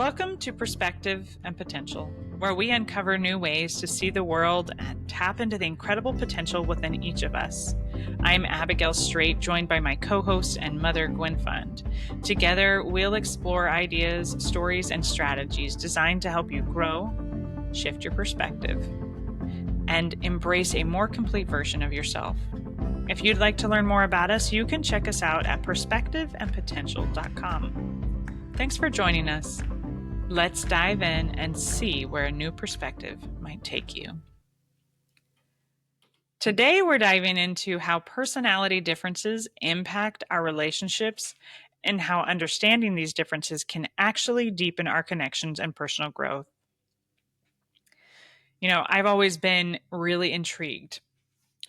Welcome to Perspective and Potential, where we uncover new ways to see the world and tap into the incredible potential within each of us. I'm Abigail Strait, joined by my co host and mother, Gwen Fund. Together, we'll explore ideas, stories, and strategies designed to help you grow, shift your perspective, and embrace a more complete version of yourself. If you'd like to learn more about us, you can check us out at perspectiveandpotential.com. Thanks for joining us. Let's dive in and see where a new perspective might take you. Today, we're diving into how personality differences impact our relationships and how understanding these differences can actually deepen our connections and personal growth. I've always been really intrigued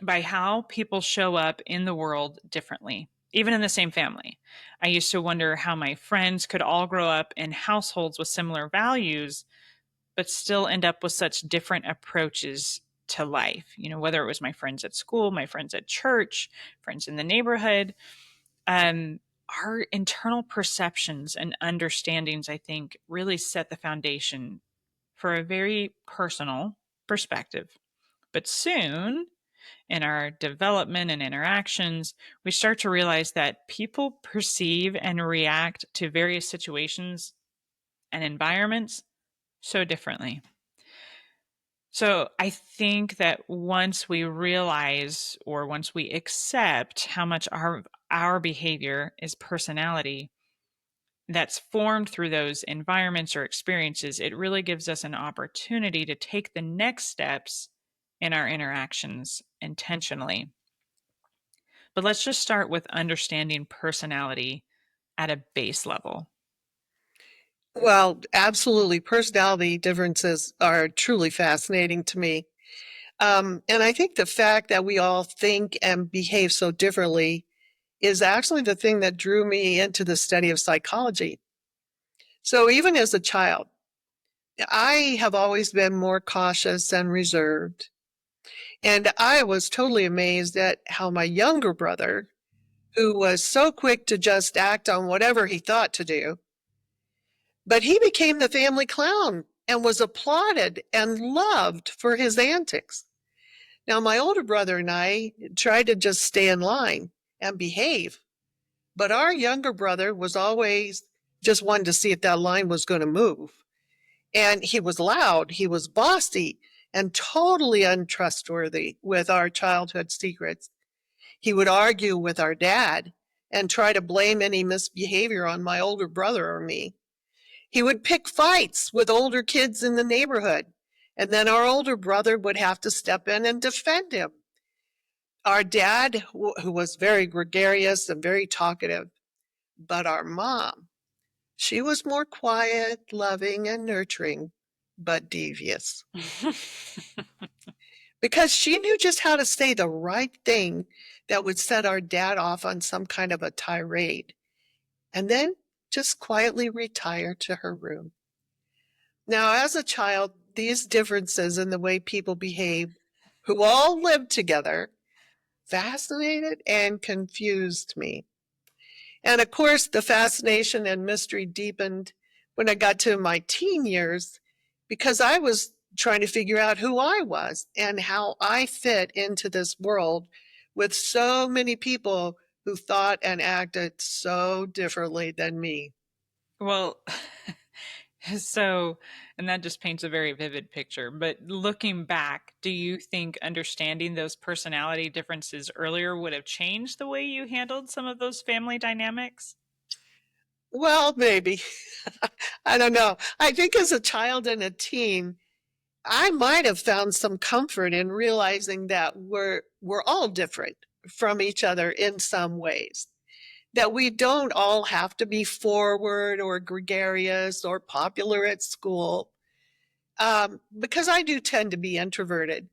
by how people show up in the world differently, even in the same family. I used to wonder how my friends could all grow up in households with similar values, but still end up with such different approaches to life. Whether it was my friends at school, my friends at church, friends in the neighborhood, our internal perceptions and understandings, I think, really set the foundation for a very personal perspective. But soon, in our development and interactions, we start to realize that people perceive and react to various situations and environments so differently. So I think that once we realize or once we accept how much our behavior is personality that's formed through those environments or experiences, it really gives us an opportunity to take the next steps in our interactions intentionally. But let's just start with understanding personality at a base level. Well, absolutely. Personality differences are truly fascinating to me. And I think the fact that we all think and behave so differently is actually the thing that drew me into the study of psychology. So even as a child, I have always been more cautious and reserved. And I was totally amazed at how my younger brother, who was so quick to just act on whatever he thought to do, but he became the family clown and was applauded and loved for his antics. Now, my older brother and I tried to just stay in line and behave, but our younger brother was always just wanted to see if that line was going to move. And he was loud, he was bossy, and totally untrustworthy with our childhood secrets. He would argue with our dad and try to blame any misbehavior on my older brother or me. He would pick fights with older kids in the neighborhood, and then our older brother would have to step in and defend him. Our dad, who was very gregarious and very talkative, but our mom, she was more quiet, loving, and nurturing, but devious. Because she knew just how to say the right thing that would set our dad off on some kind of a tirade, and then just quietly retire to her room. Now, as a child, these differences in the way people behave, who all lived together, fascinated and confused me. And of course, the fascination and mystery deepened when I got to my teen years because I was trying to figure out who I was and how I fit into this world with so many people who thought and acted so differently than me. Well, and that just paints a very vivid picture. But looking back, do you think understanding those personality differences earlier would have changed the way you handled some of those family dynamics? Well, maybe. I don't know. I think as a child and a teen, I might have found some comfort in realizing that we're all different from each other in some ways. That we don't all have to be forward or gregarious or popular at school. Because I do tend to be introverted.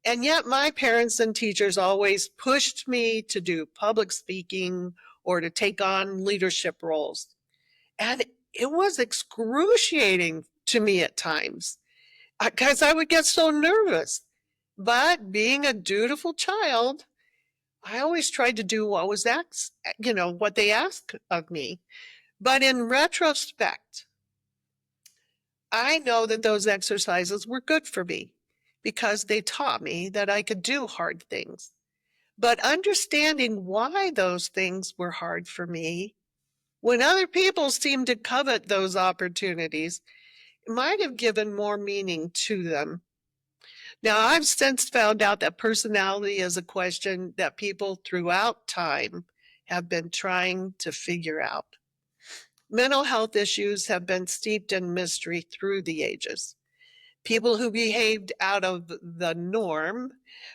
And yet my parents and teachers always pushed me to do public speaking or to take on leadership roles. And it was excruciating to me at times because I would get so nervous. But being a dutiful child, I always tried to do what was what they asked of me. But in retrospect, I know that those exercises were good for me because they taught me that I could do hard things. But understanding why those things were hard for me, when other people seemed to covet those opportunities, might have given more meaning to them. Now, I've since found out that personality is a question that people throughout time have been trying to figure out. Mental health issues have been steeped in mystery through the ages. People who behaved out of the norm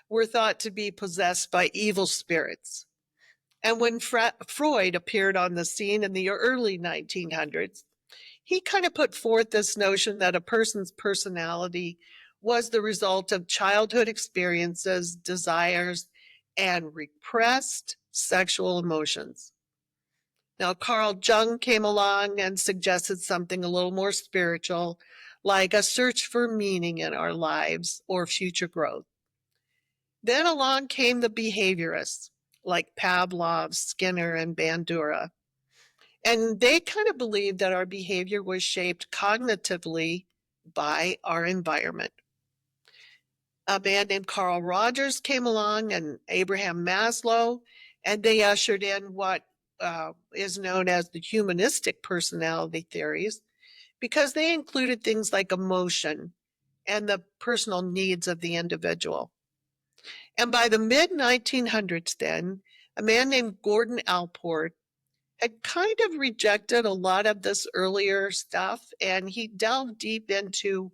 were thought to be possessed by evil spirits. And when Freud appeared on the scene in the early 1900s, he kind of put forth this notion that a person's personality was the result of childhood experiences, desires, and repressed sexual emotions. Now, Carl Jung came along and suggested something a little more spiritual, like a search for meaning in our lives or future growth. Then along came the behaviorists, like Pavlov, Skinner, and Bandura. And they kind of believed that our behavior was shaped cognitively by our environment. A man named Carl Rogers came along and Abraham Maslow, and they ushered in what is known as the humanistic personality theories because they included things like emotion and the personal needs of the individual. And by the mid 1900s, then, a man named Gordon Allport had kind of rejected a lot of this earlier stuff and he delved deep into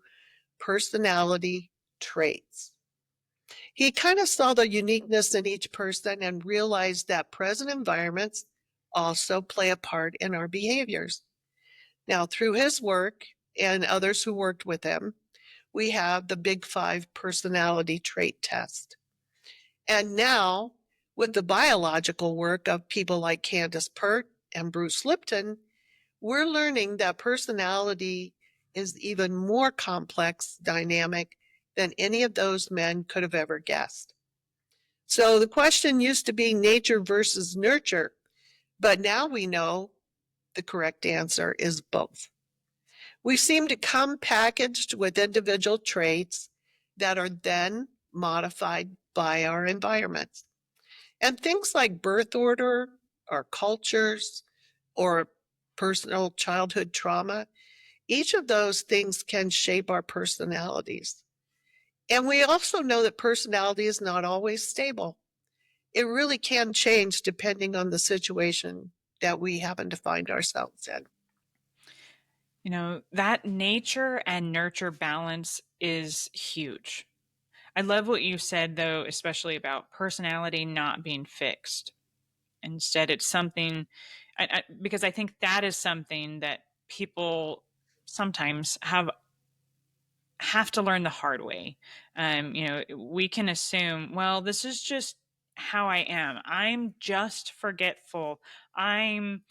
personality traits. He kind of saw the uniqueness in each person and realized that present environments also play a part in our behaviors. Now, through his work and others who worked with him, we have the Big Five personality trait test. And now, with the biological work of people like Candace Pert and Bruce Lipton, we're learning that personality is even more complex, dynamic than any of those men could have ever guessed. So the question used to be nature versus nurture, but now we know the correct answer is both. We seem to come packaged with individual traits that are then modified by our environments. And things like birth order, our cultures, or personal childhood trauma, each of those things can shape our personalities. And we also know that personality is not always stable. It really can change depending on the situation that we happen to find ourselves in. You know, that nature and nurture balance is huge. I love what you said, though, especially about personality not being fixed. Instead, it's something, because I think that is something that people sometimes have to learn the hard way. We can assume, well, this is just how I am. I'm just forgetful. I'm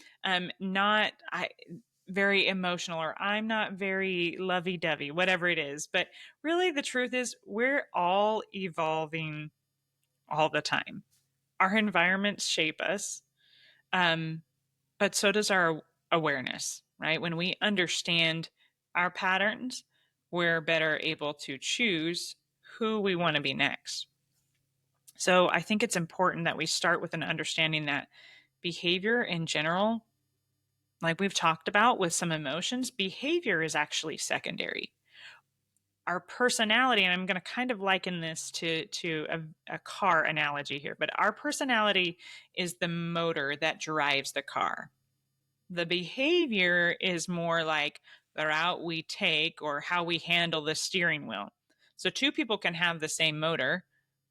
not very emotional, or I'm not very lovey dovey, whatever it is. But really, the truth is, we're all evolving all the time. Our environments shape us, um, but so does our awareness, right? When we understand our patterns, we're better able to choose who we want to be next. So I think it's important that we start with an understanding that behavior in general, like we've talked about with some emotions, behavior is actually secondary. Our personality, and I'm going to kind of liken this to a car analogy here, but our personality is the motor that drives the car. The behavior is more like the route we take or how we handle the steering wheel. So two people can have the same motor,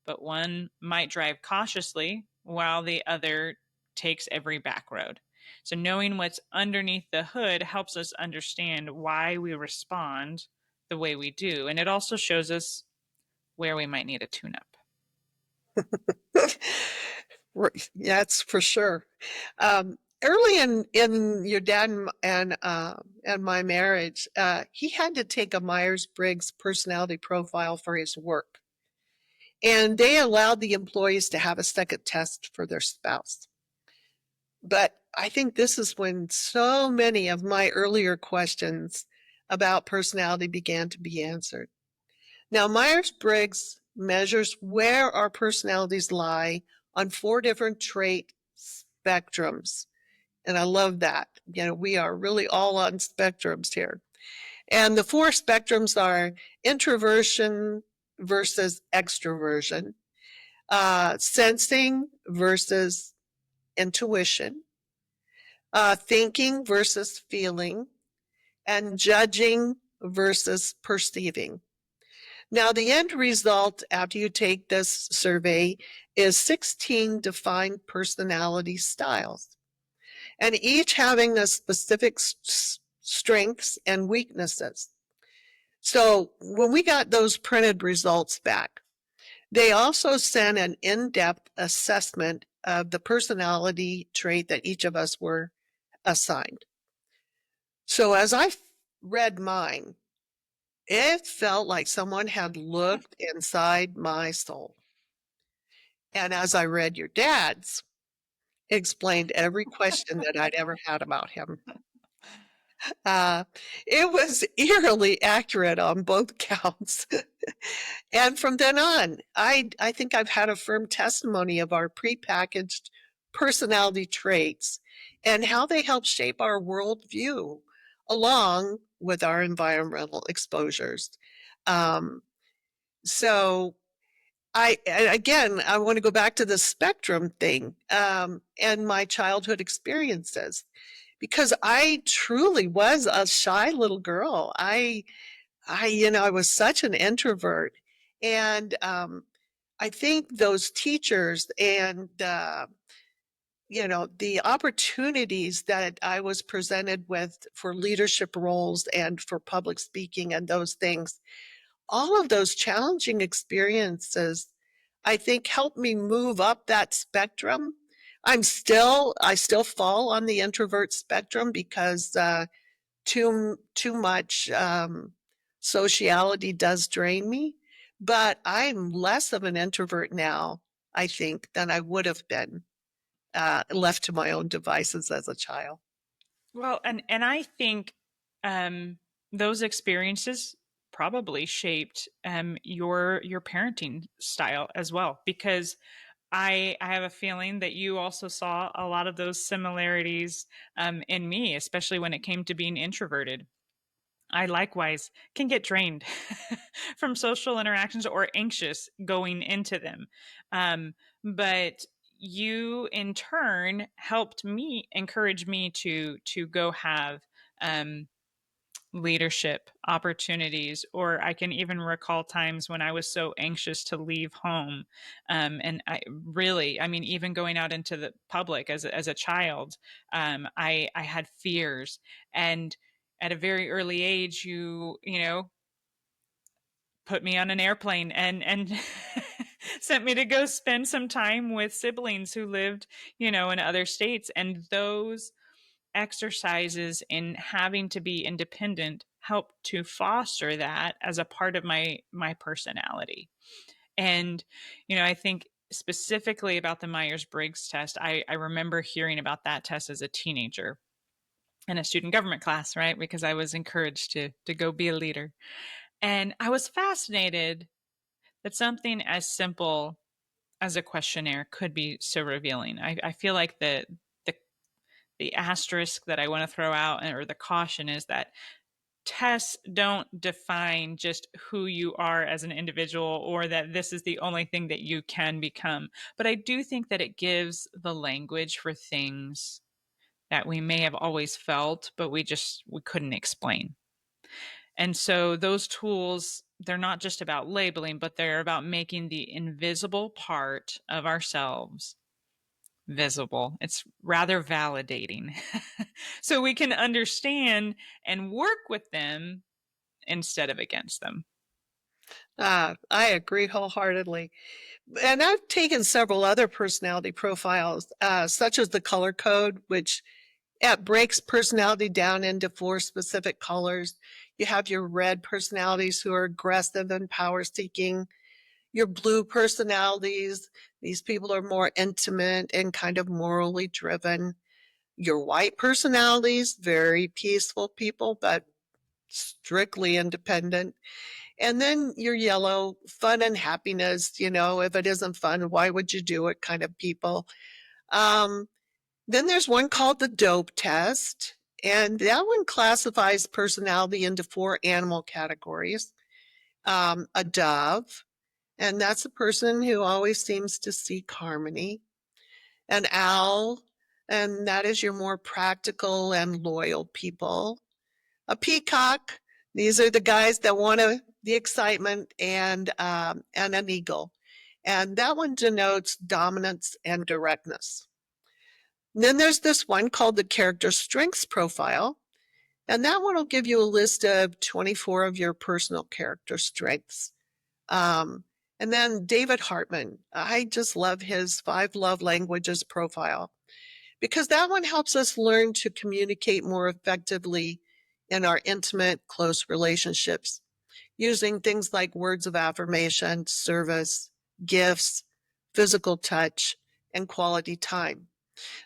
but one might drive cautiously while the other takes every back road. So knowing what's underneath the hood helps us understand why we respond the way we do. And it also shows us where we might need a tune up. That's for sure. Early in your dad and my marriage, he had to take a Myers-Briggs personality profile for his work, and they allowed the employees to have a second test for their spouse. But I think this is when so many of my earlier questions about personality began to be answered. Now, Myers-Briggs measures where our personalities lie on 4 different trait spectrums. And I love that. We are really all on spectrums here. And the 4 spectrums are introversion versus extroversion, sensing versus intuition, thinking versus feeling, and judging versus perceiving. Now, the end result after you take this survey is 16 defined personality styles, and each having a specific strengths and weaknesses. So when we got those printed results back, they also sent an in-depth assessment of the personality trait that each of us were assigned. So as I read mine, it felt like someone had looked inside my soul. And as I read your dad's, it explained every question that I'd ever had about him. Uh, it was eerily accurate on both counts. And from then on, I think I've had a firm testimony of our prepackaged personality traits and how they help shape our worldview along with our environmental exposures. Um, so again, I want to go back to the spectrum thing and my childhood experiences, because I truly was a shy little girl. I was such an introvert. And I think those teachers and, the opportunities that I was presented with for leadership roles and for public speaking and those things, all of those challenging experiences, I think helped me move up that spectrum. I still fall on the introvert spectrum because too much sociality does drain me, but I'm less of an introvert now, I think, than I would have been left to my own devices as a child. Well, and I think those experiences probably shaped your parenting style as well, because I have a feeling that you also saw a lot of those similarities in me, especially when it came to being introverted. I likewise can get drained from social interactions or anxious going into them. But you in turn helped me encourage me to go have um leadership opportunities, or I can even recall times when I was so anxious to leave home. And I really, I mean, even going out into the public as a child, I had fears. And at a very early age, put me on an airplane and sent me to go spend some time with siblings who lived, in other states. And those exercises in having to be independent help to foster that as a part of my personality. And I think specifically about the Myers-Briggs test, I remember hearing about that test as a teenager in a student government class, right? Because I was encouraged to go be a leader. And I was fascinated that something as simple as a questionnaire could be so revealing. I feel like the the asterisk that I want to throw out, or the caution, is that tests don't define just who you are as an individual, or that this is the only thing that you can become. But I do think that it gives the language for things that we may have always felt, but we couldn't explain. And so those tools, they're not just about labeling, but they're about making the invisible part of ourselves visible. It's rather validating. So we can understand and work with them instead of against them. I agree wholeheartedly. And I've taken several other personality profiles, such as the color code, which it breaks personality down into 4 specific colors. You have your red personalities who are aggressive and power seeking. Your blue personalities, these people are more intimate and kind of morally driven. Your white personalities, very peaceful people, but strictly independent. And then your yellow, fun and happiness, if it isn't fun, why would you do it kind of people. Um, then there's one called the dope test, and that one classifies personality into four animal categories. A dove, and that's a person who always seems to seek harmony. An owl, and that is your more practical and loyal people. A peacock, these are the guys that want the excitement, and an eagle. And that one denotes dominance and directness. And then there's this one called the character strengths profile. And that one will give you a list of 24 of your personal character strengths. And then David Hartman, I just love his 5 love languages profile because that one helps us learn to communicate more effectively in our intimate, close relationships using things like words of affirmation, service, gifts, physical touch, and quality time.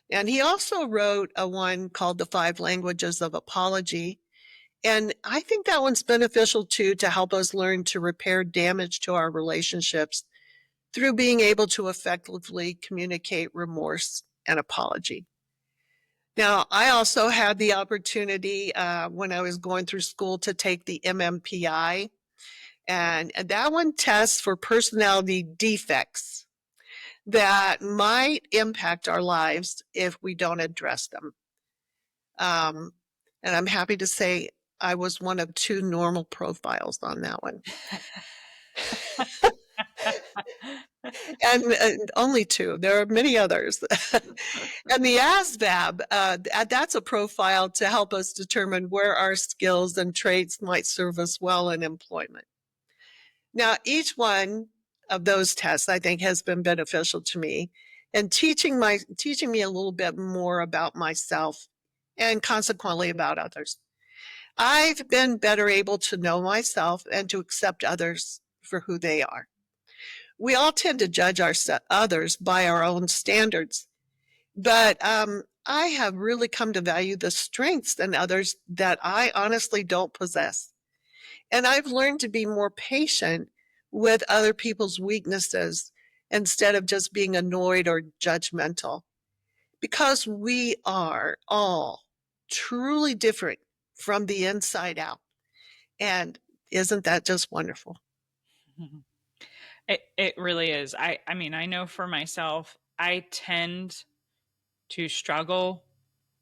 And he also wrote a one called The 5 Languages of Apology. And I think that one's beneficial too to help us learn to repair damage to our relationships through being able to effectively communicate remorse and apology. Now, I also had the opportunity when I was going through school to take the MMPI, and that one tests for personality defects that might impact our lives if we don't address them. And I'm happy to say I was one of 2 normal profiles on that one. And only 2. There are many others. And the ASVAB, that's a profile to help us determine where our skills and traits might serve us well in employment. Now, each one of those tests, I think, has been beneficial to me and teaching me a little bit more about myself and consequently about others. I've been better able to know myself and to accept others for who they are. We all tend to judge others by our own standards, but I have really come to value the strengths in others that I honestly don't possess. And I've learned to be more patient with other people's weaknesses instead of just being annoyed or judgmental, because we are all truly different from the inside out. And isn't that just wonderful? It really is. I mean, I know for myself, I tend to struggle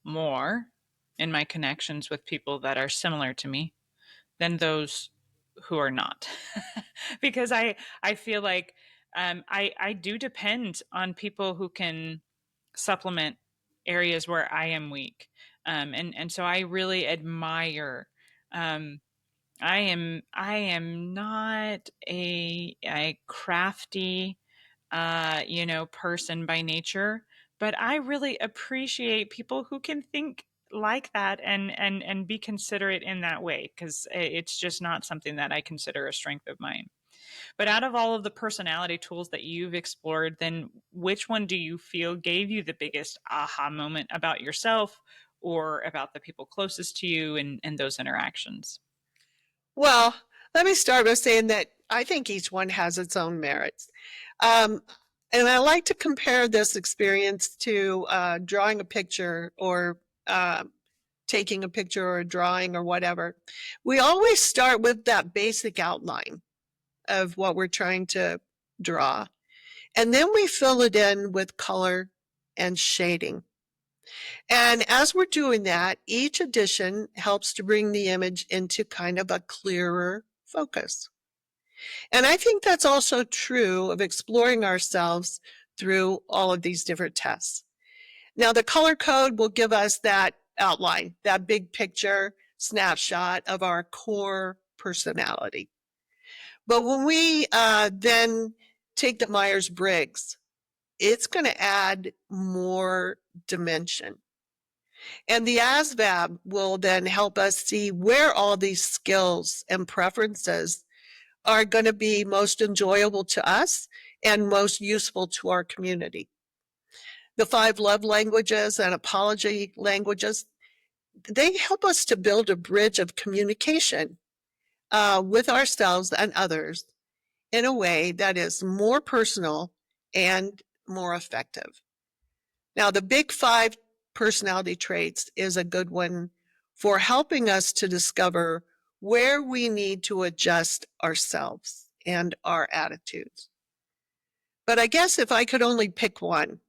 more in my connections with people that are similar to me than those who are not. Because I feel like I do depend on people who can supplement areas where I am weak. And so I really admire um, I am not a crafty person by nature, but I really appreciate people who can think like that and be considerate in that way, because it's just not something that I consider a strength of mine. But out of all of the personality tools that you've explored, then which one do you feel gave you the biggest aha moment about yourself or about the people closest to you and those interactions? Well, let me start by saying that I think each one has its own merits. Um, and I like to compare this experience to drawing a picture or taking a picture or a drawing or whatever. We always start with that basic outline of what we're trying to draw. And then we fill it in with color and shading. And as we're doing that, each addition helps to bring the image into kind of a clearer focus. And I think that's also true of exploring ourselves through all of these different tests. Now, the color code will give us that outline, that big picture snapshot of our core personality. But when we then take the Myers-Briggs, it's going to add more dimension. And the ASVAB will then help us see where all these skills and preferences are going to be most enjoyable to us and most useful to our community. The 5 love languages and apology languages, they help us to build a bridge of communication with ourselves and others in a way that is more personal and more effective. Now, the big five personality traits is a good one for helping us to discover where we need to adjust ourselves and our attitudes. But I guess if I could only pick one,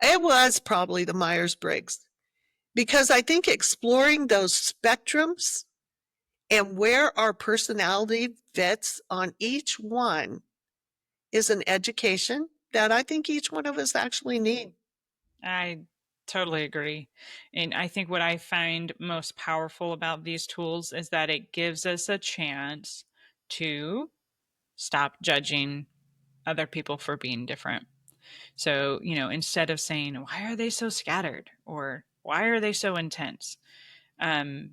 it was probably the Myers Briggs, because I think exploring those spectrums and where our personality fits on each one is an education that I think each one of us actually need. I totally agree. And I think what I find most powerful about these tools is that it gives us a chance to stop judging other people for being different. So, instead of saying, why are they so scattered? Or why are they so intense? Um,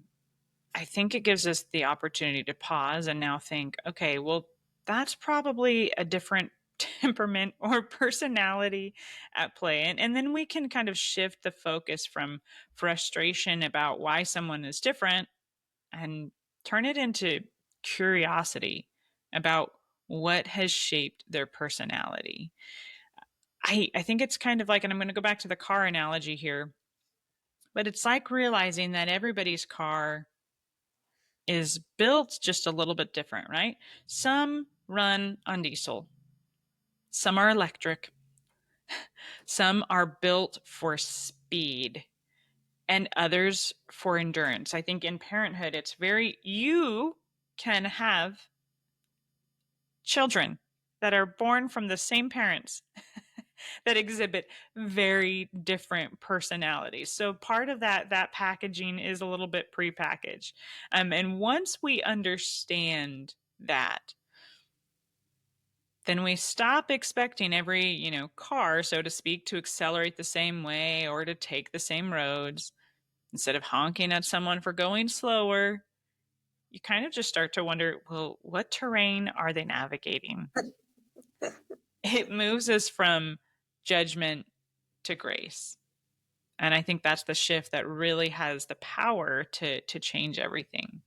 I think it gives us the opportunity to pause and now think, okay, well, that's probably a different temperament or personality at play. And then we can kind of shift the focus from frustration about why someone is different and turn it into curiosity about what has shaped their personality. I think it's kind of like, and I'm going to go back to the car analogy here, but it's like realizing that everybody's car is built just a little bit different, right? Some run on diesel, some are electric, some are built for speed, and others for endurance. I think in parenthood, you can have children that are born from the same parents that exhibit very different personalities. So part of that packaging is a little bit prepackaged. And once we understand that, then we stop expecting every, car, so to speak, to accelerate the same way or to take the same roads. Instead of honking at someone for going slower, you kind of just start to wonder, well, what terrain are they navigating? It moves us from judgment to grace. And I think that's the shift that really has the power to change everything.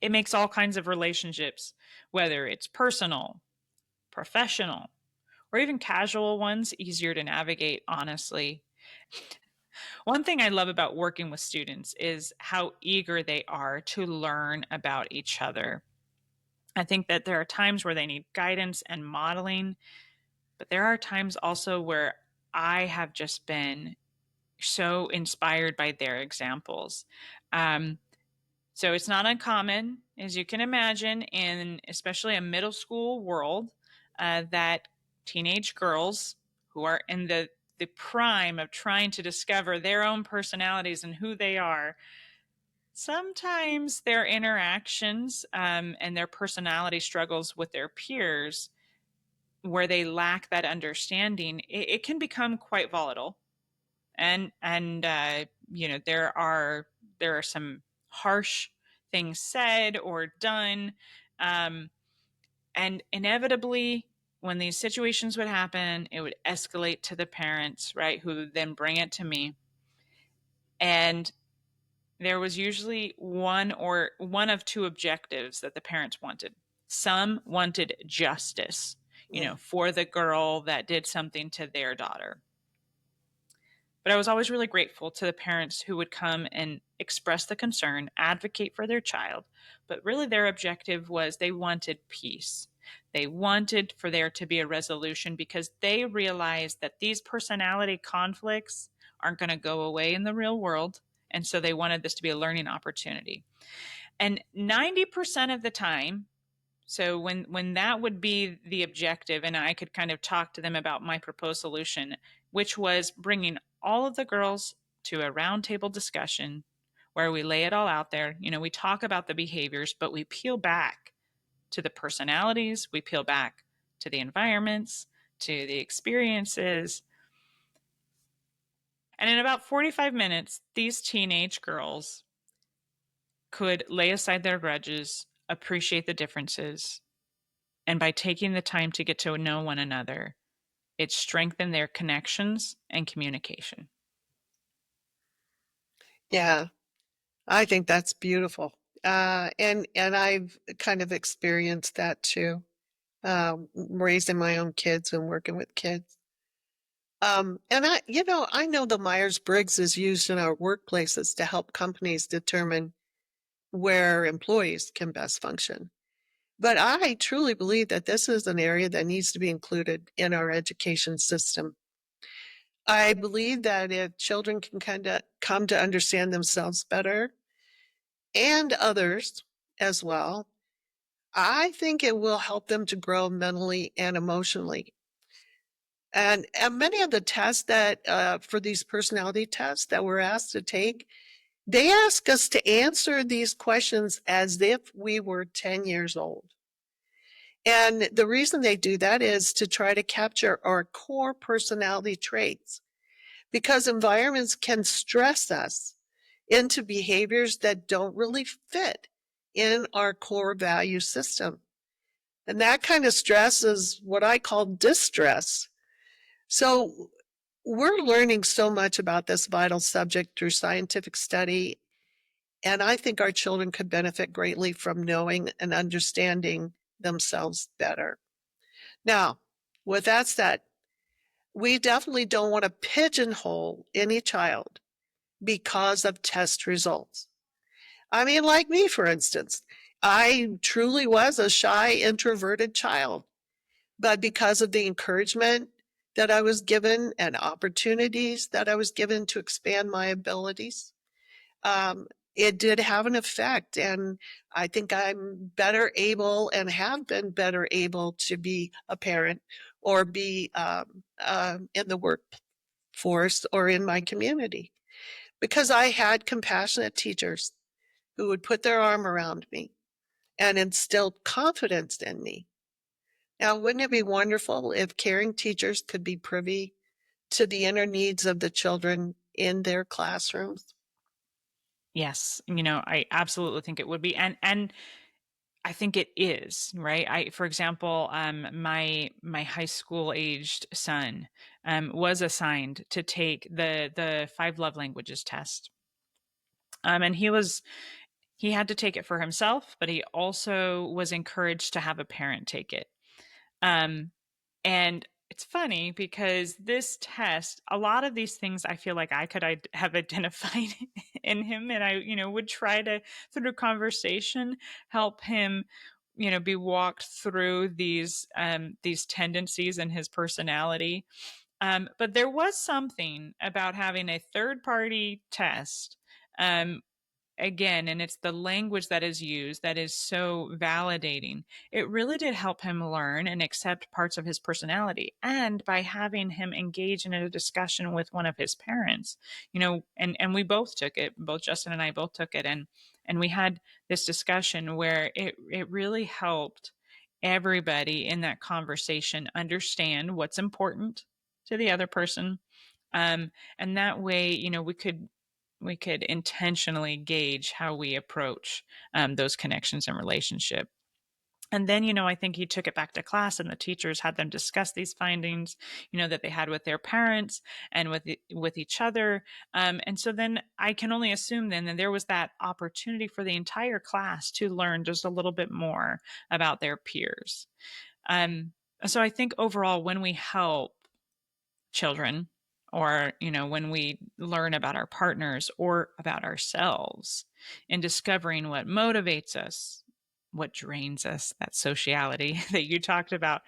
It makes all kinds of relationships, whether it's personal, professional, or even casual ones, easier to navigate, honestly. One thing I love about working with students is how eager they are to learn about each other. I think that there are times where they need guidance and modeling, but there are times also where I have just been so inspired by their examples. Um, so it's not uncommon, as you can imagine, in especially a middle school world, that teenage girls who are in the prime of trying to discover their own personalities and who they are, sometimes their interactions and their personality struggles with their peers, where they lack that understanding, it can become quite volatile. And there are some harsh things said or done, um, and inevitably when these situations would happen, it would escalate to the parents, right, who would then bring it to me. And there was usually one of two objectives that the parents wanted. Some wanted justice, Mm. for the girl that did something to their daughter. But I was always really grateful to the parents who would come and express the concern, advocate for their child. But really, their objective was they wanted peace. They wanted for there to be a resolution because they realized that these personality conflicts aren't going to go away in the real world. And so they wanted this to be a learning opportunity. And 90% of the time, so when that would be the objective, and I could kind of talk to them about my proposed solution, which was bringing all of the girls to a roundtable discussion where we lay it all out there. We talk about the behaviors, but we peel back to the personalities, we peel back to the environments, to the experiences. And in about 45 minutes, these teenage girls could lay aside their grudges, appreciate the differences, and by taking the time to get to know one another, it strengthened their connections and communication. Yeah, I think that's beautiful. And I've kind of experienced that too, raising my own kids and working with kids. And I know the Myers-Briggs is used in our workplaces to help companies determine where employees can best function. But I truly believe that this is an area that needs to be included in our education system. I believe that if children can kind of come to understand themselves better and others as well, I think it will help them to grow mentally and emotionally. And many of the tests that for these personality tests that we're asked to take, they ask us to answer these questions as if we were 10 years old. And the reason they do that is to try to capture our core personality traits because environments can stress us into behaviors that don't really fit in our core value system. And that kind of stress is what I call distress. So we're learning so much about this vital subject through scientific study, and I think our children could benefit greatly from knowing and understanding themselves better. Now, with that said, we definitely don't want to pigeonhole any child because of test results. I mean, like me, for instance, I truly was a shy, introverted child, but because of the encouragement that I was given and opportunities that I was given to expand my abilities, um, it did have an effect. And I think I'm better able and have been better able to be a parent or be in the workforce or in my community because I had compassionate teachers who would put their arm around me and instilled confidence in me. Now, wouldn't it be wonderful if caring teachers could be privy to the inner needs of the children in their classrooms? Yes, I absolutely think it would be, and I think it is, right? For example, my high school aged son was assigned to take the five love languages test. And he had to take it for himself, but he also was encouraged to have a parent take it. Um, and it's funny because this test, a lot of these things I feel like I could have identified in him, and I, would try to, through conversation, help him, be walked through these tendencies in his personality. But there was something about having a third party test, um, again, and it's the language that is used that is so validating. It really did help him learn and accept parts of his personality. And by having him engage in a discussion with one of his parents, and we both took it, both Justin and I both took it, and we had this discussion where it really helped everybody in that conversation understand what's important to the other person. And that way, we could intentionally gauge how we approach those connections and relationship. And then, I think he took it back to class, and the teachers had them discuss these findings, that they had with their parents and with each other. And so then I can only assume then that there was that opportunity for the entire class to learn just a little bit more about their peers. Um, so I think overall, when we help children, or when we learn about our partners or about ourselves, and discovering what motivates us, what drains us, that sociality that you talked about,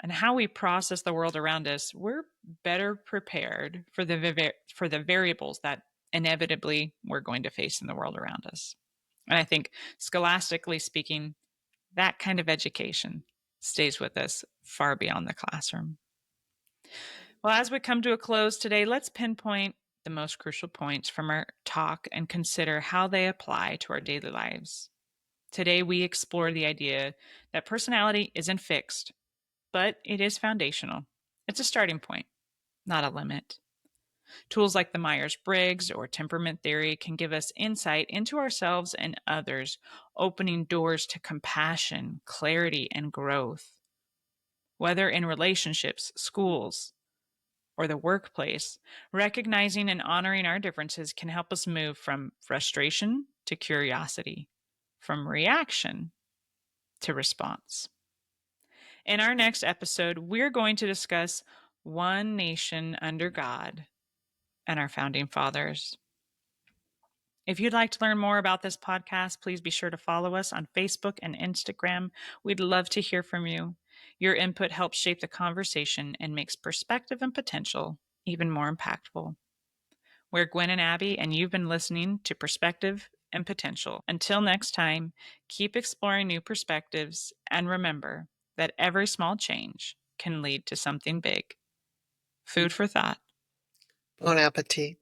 and how we process the world around us, we're better prepared for the variables that inevitably we're going to face in the world around us. And I think, scholastically speaking, that kind of education stays with us far beyond the classroom. Well, as we come to a close today, let's pinpoint the most crucial points from our talk and consider how they apply to our daily lives. Today, we explore the idea that personality isn't fixed, but it is foundational. It's a starting point, not a limit. Tools like the Myers Briggs or temperament theory can give us insight into ourselves and others, opening doors to compassion, clarity, and growth. Whether in relationships, schools, or the workplace, recognizing and honoring our differences can help us move from frustration to curiosity, from reaction to response. In our next episode, we're going to discuss one nation under God and our founding fathers. If you'd like to learn more about this podcast, please be sure to follow us on Facebook and Instagram. We'd love to hear from you. Your input helps shape the conversation and makes perspective and potential even more impactful. We're Gwen and Abby, and you've been listening to Perspective and Potential. Until next time, keep exploring new perspectives and remember that every small change can lead to something big. Food for thought. Bon appetit.